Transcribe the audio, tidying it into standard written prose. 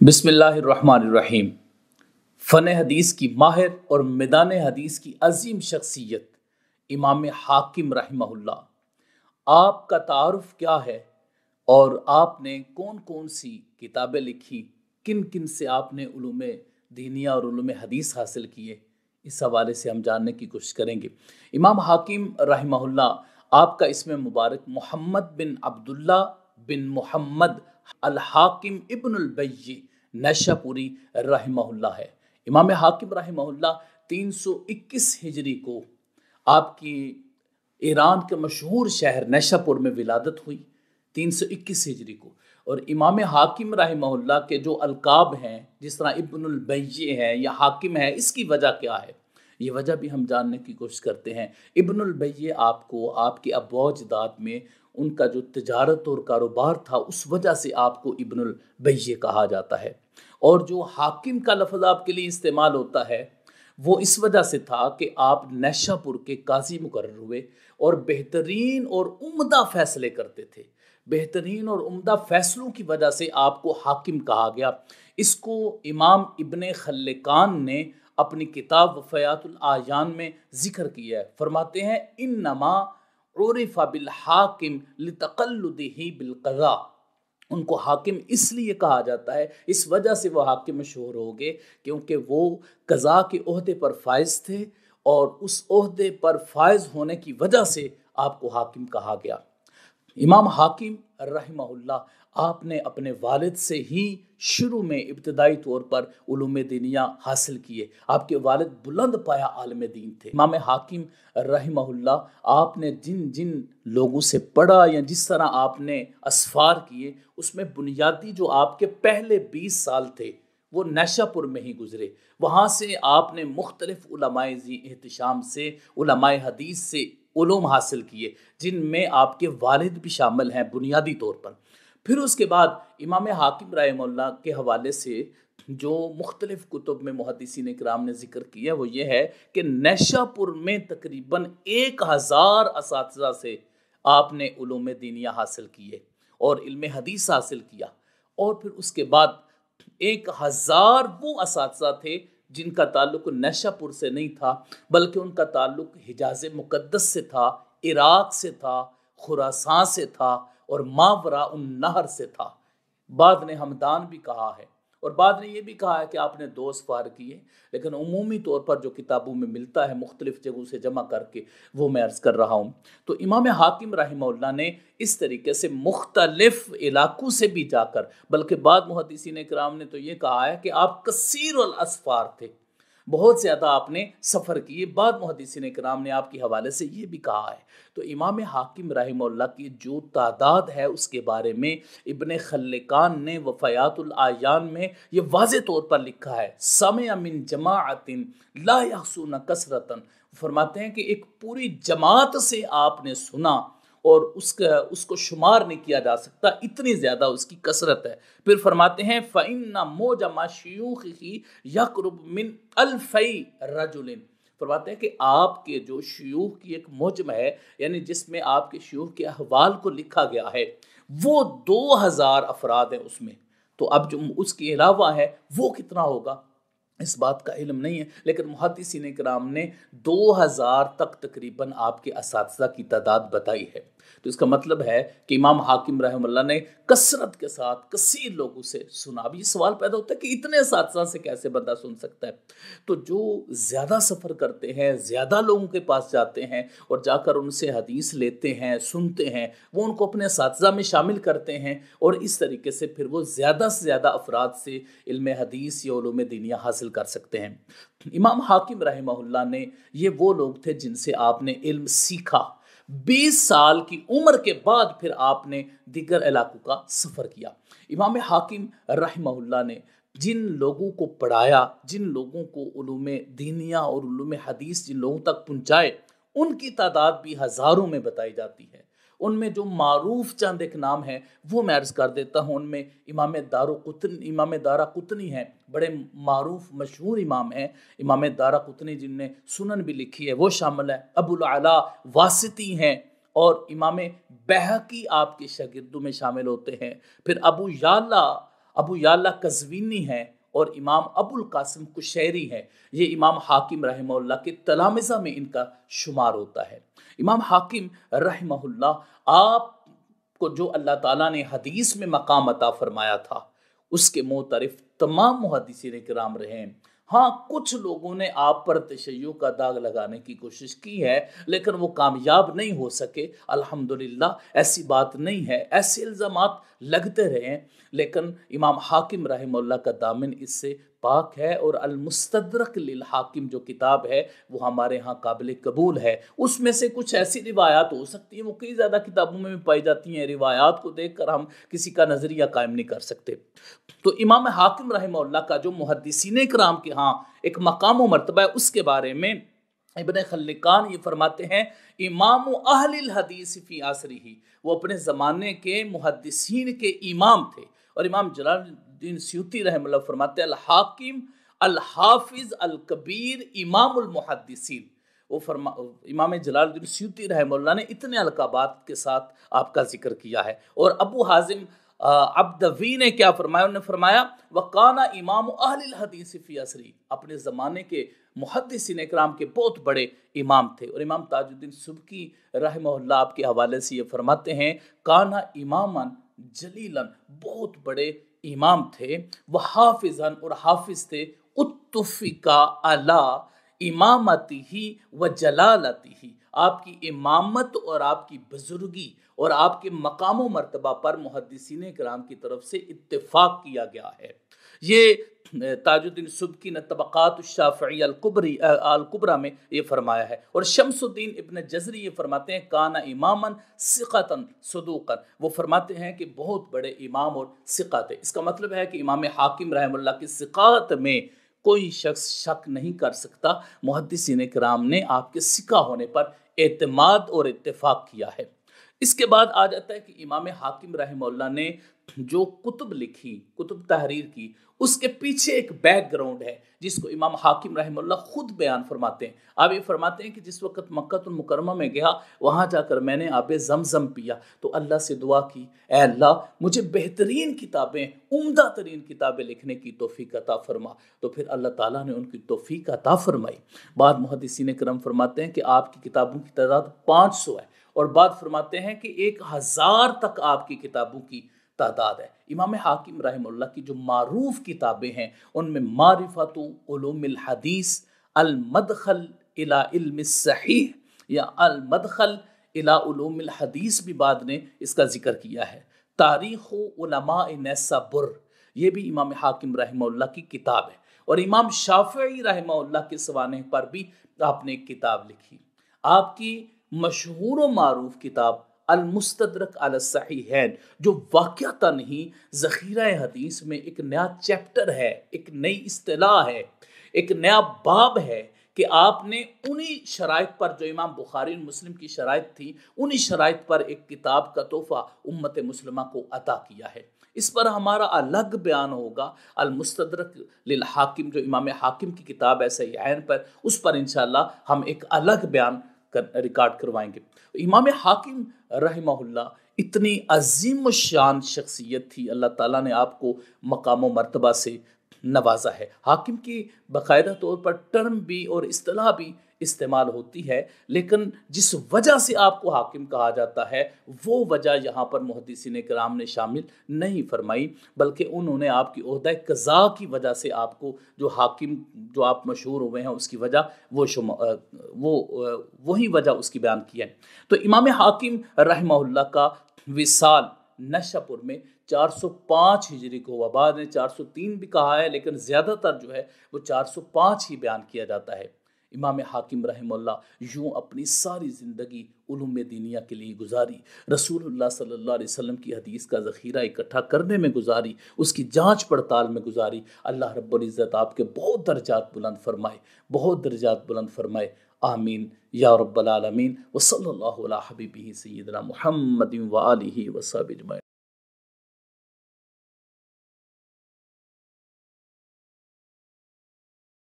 بسم اللہ الرحمن الرحیم۔ فن حدیث کی ماہر اور میدان حدیث کی عظیم شخصیت امام حاکم رحمہ اللہ، آپ کا تعارف کیا ہے اور آپ نے کون کون سی کتابیں لکھی، کن کن سے آپ نے علوم دینیہ اور علوم حدیث حاصل کیے، اس حوالے سے ہم جاننے کی کوشش کریں گے۔ امام حاکم رحمہ اللہ، آپ کا اسم مبارک محمد بن عبداللہ بن محمد الحاکم ابن البی نیشہ پوری رحمہ اللہ ہے۔ امام حاکم رحمہ اللہ 321 ہجری کو آپ کی ایران کے مشہور شہر نیشہ پور میں ولادت ہوئی، 321 ہجری کو۔ اور امام حاکم رحمہ اللہ کے جو القاب ہیں، جس طرح ابن البی ہے یا حاکم ہے، اس کی وجہ کیا ہے، یہ وجہ بھی ہم جاننے کی کوشش کرتے ہیں۔ ابن البی آپ کو آپ کے ابا و اجداد میں ان کا جو تجارت اور کاروبار تھا، اس وجہ سے آپ کو ابن البی کہا جاتا ہے۔ اور جو حاکم کا لفظ آپ کے لیے استعمال ہوتا ہے، وہ اس وجہ سے تھا کہ آپ نیشہ پور کے قاضی مقرر ہوئے اور بہترین اور عمدہ فیصلے کرتے تھے۔ بہترین اور عمدہ فیصلوں کی وجہ سے آپ کو حاکم کہا گیا۔ اس کو امام ابن خلقان نے اپنی کتاب وفیات الاعیان میں ذکر کیا ہے۔ فرماتے ہیں انما عرف بالحاکم لتقلدہ بالقضاء، ان کو حاکم اس لیے کہا جاتا ہے، اس وجہ سے وہ حاکم مشہور ہو گئے کیونکہ وہ قضاء کے عہدے پر فائز تھے، اور اس عہدے پر فائز ہونے کی وجہ سے آپ کو حاکم کہا گیا۔ امام حاکم رحمہ اللہ، آپ نے اپنے والد سے ہی شروع میں ابتدائی طور پر علوم دینیہ حاصل کیے۔ آپ کے والد بلند پایا عالم دین تھے۔ امام حاکم رحمہ اللہ، آپ نے جن جن لوگوں سے پڑھا یا جس طرح آپ نے اسفار کیے، اس میں بنیادی جو آپ کے پہلے 20 سال تھے وہ نیشہ پور میں ہی گزرے۔ وہاں سے آپ نے مختلف علماء ذی اہتشام سے، علماء حدیث سے علوم حاصل کیے، جن میں آپ کے والد بھی شامل ہیں بنیادی طور پر۔ پھر اس کے بعد امام حاکم رحمہ اللہ کے حوالے سے جو مختلف کتب میں محدثین کرام نے ذکر کیا وہ یہ ہے کہ نیشہ پور میں تقریباً 1000 اساتذہ سے آپ نے علوم دینیہ حاصل کیے اور علم حدیث حاصل کیا۔ اور پھر اس کے بعد 1000 وہ اساتذہ تھے جن کا تعلق نیشہ پور سے نہیں تھا، بلکہ ان کا تعلق حجاز مقدس سے تھا، عراق سے تھا، خراسان سے تھا اور ماوراء النہر سے تھا۔ بعد نے ہمدان بھی کہا ہے، اور بعد نے یہ بھی کہا ہے کہ آپ نے 2 اسفار کیے، لیکن عمومی طور پر جو کتابوں میں ملتا ہے مختلف جگہوں سے جمع کر کے وہ میں عرض کر رہا ہوں۔ تو امام حاکم رحمہ اللہ نے اس طریقے سے مختلف علاقوں سے بھی جا کر، بلکہ بعد محدثین کرام نے تو یہ کہا ہے کہ آپ کثیر الاسفار تھے، بہت زیادہ آپ نے سفر کیے۔ بعد محدثین کرام نے آپ کے حوالے سے یہ بھی کہا ہے۔ تو امام حاکم رحمہ اللہ کی جو تعداد ہے اس کے بارے میں ابن خلقان نے وفیات الاعیان میں یہ واضح طور پر لکھا ہے، سمع من جماعت لا یحصون کثرۃ۔ فرماتے ہیں کہ ایک پوری جماعت سے آپ نے سنا اور اس کو شمار نہیں کیا جا سکتا، اتنی زیادہ اس کی کثرت ہے۔ پھر فرماتے ہیں فَإِنَّ مُوجَمَ شُيُوخِهِ يَقْرُبُ مِنْ أَلْفَيْ رَجُلٍ۔ فرماتے ہیں کہ آپ کے جو شیوخ کی ایک مجمع ہے، یعنی جس میں آپ کے شیوخ کے احوال کو لکھا گیا ہے، وہ 2000 افراد ہیں اس میں۔ تو اب جو اس کے علاوہ ہے وہ کتنا ہوگا اس بات کا علم نہیں ہے، لیکن محدثین کرام نے 2000 تک تقریباً آپ کے اساتذہ کی تعداد بتائی ہے۔ تو اس کا مطلب ہے کہ امام حاکم رحمہ اللہ نے کثرت کے ساتھ کثیر لوگوں سے سنا۔ اب یہ سوال پیدا ہوتا ہے کہ اتنے اساتذہ سے کیسے بندہ سن سکتا ہے؟ تو جو زیادہ سفر کرتے ہیں، زیادہ لوگوں کے پاس جاتے ہیں اور جا کر ان سے حدیث لیتے ہیں، سنتے ہیں، وہ ان کو اپنے اساتذہ میں شامل کرتے ہیں، اور اس طریقے سے پھر وہ زیادہ سے زیادہ افراد سے علم حدیث یا علوم دینیہ حاصل کر سکتے ہیں۔ امام حاکم رحمہ اللہ نے یہ وہ لوگ تھے جن سے آپ نے علم سیکھا۔ 20 سال کی عمر کے بعد پھر آپ نے دیگر علاقوں کا سفر کیا۔ امام حاکم رحمہ اللہ نے جن لوگوں کو پڑھایا، جن لوگوں کو علوم دینیہ اور علوم حدیث جن لوگوں تک پہنچائے، ان کی تعداد بھی ہزاروں میں بتائی جاتی ہے۔ ان میں جو معروف چند ایک نام ہیں وہ میں عرض کر دیتا ہوں۔ ان میں امام دارا قطنی ہیں، بڑے معروف مشہور امام ہیں۔ امام دارا قطنی جن نے سنن بھی لکھی ہے وہ شامل ہے۔ ابو العلا واسطی ہیں، اور امام بہقی آپ کے شاگردوں میں شامل ہوتے ہیں۔ پھر ابو یعلا ابو یعلا قزوینی ہیں اور امام ابو القاسم کشیری ہیں، یہ امام حاکم رحمہ اللہ کے تلامذہ میں ان کا شمار ہوتا ہے۔ امام حاکم رحمہ اللہ، آپ کو جو اللہ تعالیٰ نے حدیث میں مقام عطا فرمایا تھا اس کے معترف تمام محدثین کرام رہے ہیں۔ ہاں، کچھ لوگوں نے آپ پر تشیع کا داغ لگانے کی کوشش کی ہے لیکن وہ کامیاب نہیں ہو سکے۔ الحمدللہ ایسی بات نہیں ہے، ایسے الزامات لگتے رہے ہیں، لیکن امام حاکم رحمہ اللہ کا دامن اس سے پاک ہے، اور المستدرک للحاکم جو کتاب ہے وہ ہمارے ہاں قابل قبول ہے۔ اس میں سے کچھ ایسی روایات ہو سکتی ہیں، وہ کئی زیادہ کتابوں میں بھی پائی جاتی ہیں، روایات کو دیکھ کر ہم کسی کا نظریہ قائم نہیں کر سکتے۔ تو امام حاکم رحمہ اللہ کا جو محدثین کرام کے ہاں ایک مقام و مرتبہ ہے، اس کے بارے میں ابن خلقان یہ فرماتے ہیں، امام اہل الحدیث فی عصرہ، وہ اپنے زمانے کے محدثین کے امام تھے۔ اور امام جلال الدین سیوطی رحمہ اللہ فرماتے ہیں، الحاکم الحافظ الکبیر امام المحدثین۔ وہ امام جلال الدین سیوطی رحمہ اللہ نے اتنے القابات کے ساتھ آپ کا ذکر کیا ہے۔ اور ابو حازم عبدوی نے کیا فرمایا؟ انہوں نے فرمایا وَقَانَ امام اہل الحدیث فی عصری، اپنے زمانے کے محدثین اکرام کے بہت بڑے امام تھے۔ اور امام تاج الدین سبکی رحمہ اللہ آپ کے حوالے سے یہ فرماتے ہیں، کانا اماماً جلیلاً، بہت بڑے امام تھے، وہ حافظاً، اور حافظ تھے، اتفقا علی امامتہ و جلالتہ، آپ کی امامت اور آپ کی بزرگی اور آپ کے مقام و مرتبہ پر محدثین کرام کی طرف سے اتفاق کیا گیا ہے۔ یہ تاج الدین سبکی نے طبقات الشافعی الکبری میں یہ فرمایا ہے۔ اور شمس الدین ابن جزری یہ فرماتے ہیں، کانا اماماً ثقۃ صدوقا، وہ فرماتے ہیں کہ بہت بڑے امام اور ثقہ تھے۔ اس کا مطلب ہے کہ امام حاکم رحمہ اللہ کی ثقات میں کوئی شخص شک نہیں کر سکتا۔ محدثین کرام نے آپ کے ثقہ ہونے پر اعتماد اور اتفاق کیا ہے۔ اس کے بعد آ جاتا ہے کہ امام حاکم رحمہ اللہ نے جو کتب لکھی، کتب تحریر کی، اس کے پیچھے ایک بیک گراؤنڈ ہے جس کو امام حاکم رحمہ اللہ خود بیان فرماتے ہیں۔ آپ یہ فرماتے ہیں کہ جس وقت مکہ المکرمہ میں گیا، وہاں جا کر میں نے آب زمزم پیا تو اللہ سے دعا کی، اے اللہ مجھے بہترین کتابیں، عمدہ ترین کتابیں لکھنے کی توفیق عطا فرما۔ تو پھر اللہ تعالیٰ نے ان کی توفیق عطا فرمائی۔ بعد محدثین کرام فرماتے ہیں کہ آپ کی کتابوں کی تعداد 500 ہے، اور بعد فرماتے ہیں کہ 1000 تک آپ کی کتابوں کی تعداد ہے۔ امام حاکم رحمہ اللہ کی جو معروف کتابیں ہیں ان میں معرفت علوم الحدیث، المدخل الى علم الصحیح یا المدخل الى علوم الحدیث بھی بعد نے اس کا ذکر کیا ہے۔ تاریخ علماء نیسابور، یہ بھی امام حاکم رحمہ اللہ کی کتاب ہے۔ اور امام شافعی رحمہ اللہ کے سوانح پر بھی آپ نے ایک کتاب لکھی۔ آپ کی مشہور و معروف کتاب المستدرک علی الصحیحین، جو واقعتاً ہی ذخیرہ حدیث میں ایک نیا چیپٹر ہے، ایک نئی اصطلاح ہے، ایک نیا باب ہے کہ آپ نے انہی شرائط پر جو امام بخاری اور مسلم کی شرائط تھی، انہی شرائط پر ایک کتاب کا تحفہ امت مسلمہ کو عطا کیا ہے۔ اس پر ہمارا الگ بیان ہوگا، المستدرک للحاکم جو امام حاکم کی کتاب ہے صحیحین پر، اس پر انشاءاللہ ہم ایک الگ بیان ریکارڈ کروائیں گے۔ امام حاکم رحمہ اللہ اتنی عظیم الشان شخصیت تھی، اللہ تعالیٰ نے آپ کو مقام و مرتبہ سے نوازا ہے۔ حاکم کی باقاعدہ طور پر ٹرم بھی اور اصطلاح بھی استعمال ہوتی ہے، لیکن جس وجہ سے آپ کو حاکم کہا جاتا ہے وہ وجہ یہاں پر محدثین کرام نے شامل نہیں فرمائی، بلکہ انہوں نے آپ کی عہدہ قضاء کی وجہ سے آپ کو جو حاکم جو آپ مشہور ہوئے ہیں اس کی وجہ وہی وجہ اس کی بیان کی ہے۔ تو امام حاکم رحمہ اللہ کا وصال نشہ پور میں 405 ہجری کو ہوا، بعد نے 403 بھی کہا ہے، لیکن زیادہ تر جو ہے وہ 405 ہی بیان کیا جاتا ہے۔ امام حاکم رحمہ اللہ یوں اپنی ساری زندگی علوم دینیہ کے لیے گزاری، رسول اللہ صلی اللہ علیہ وسلم کی حدیث کا ذخیرہ اکٹھا کرنے میں گزاری، اس کی جانچ پڑتال میں گزاری۔ اللہ رب العزت آپ کے بہت درجات بلند فرمائے، بہت درجات بلند فرمائے، آمین یا رب العالمین۔ وصلی اللہ علی حبیبہ سیدنا محمد و آلہ وصحبہ اجمعین۔